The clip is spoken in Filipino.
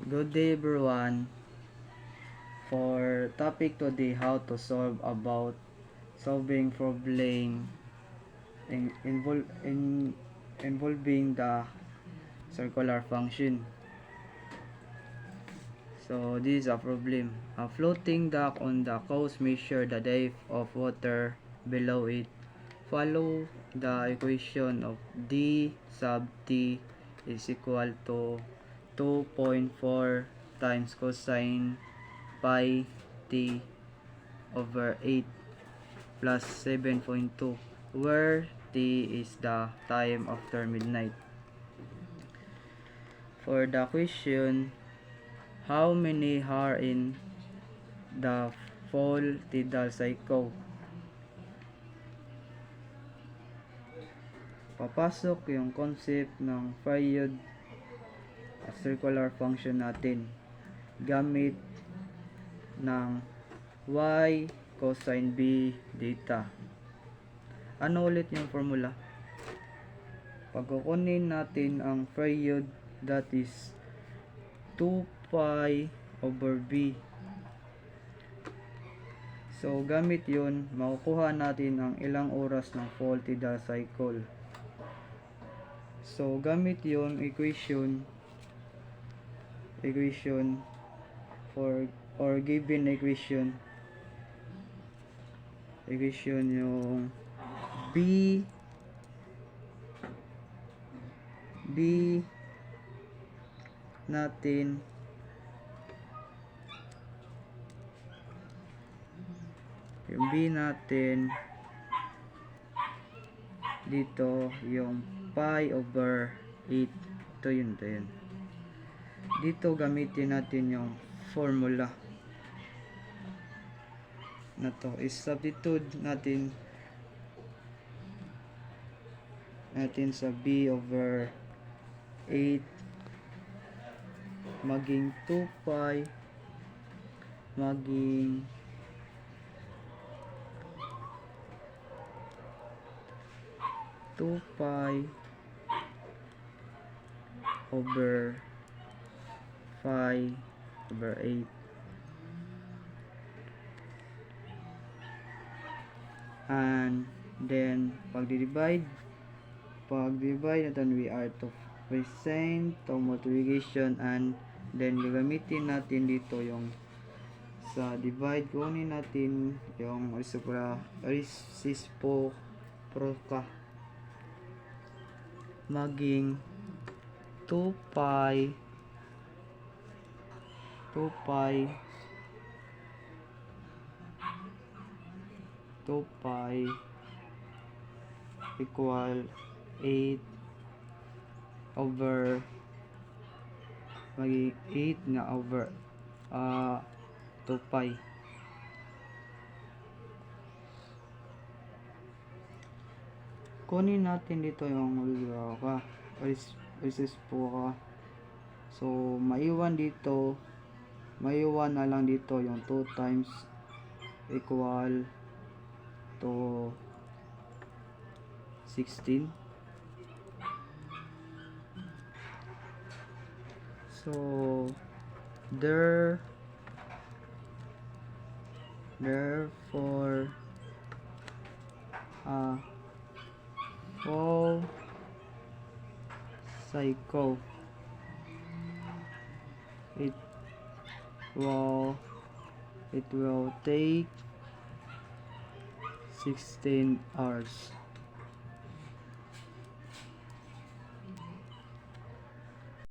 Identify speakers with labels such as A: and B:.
A: Good day everyone. For topic today, how to solve about solving problem involving the circular function. So this is a problem. A floating dock on the coast measure the depth of water below it. Follow the equation of d sub t is equal to 2.4 times cosine pi t over 8 plus 7.2, where t is the time after midnight. For the question, how many are in the full tidal cycle? Papasok yung concept ng period circular function natin gamit ng y cosine b data. Ano ulit yung formula? Pag kukunin natin ang period, that is 2 pi over b. So gamit yun, makukuha natin ang ilang oras ng full tidal cycle. So gamit yun equation for or given equation yung b natin dito yung pi over 8. Ito yun. Dito gamitin natin yung formula na to. Is-substitute natin sa b over 8 maging 2 pi maging 2 pi over 5 over 8 and then pag-divide natin we are to present to multiplication, and then gagamitin natin dito yung sa divide, kunin natin yung reciproca maging 2 pi equal 8 over maging 8 na over 2 pi. Kunin natin dito yung reciproca. So maiwan na lang dito yung 2 times equal to 16. So therefore full cycle it will take 16 hours.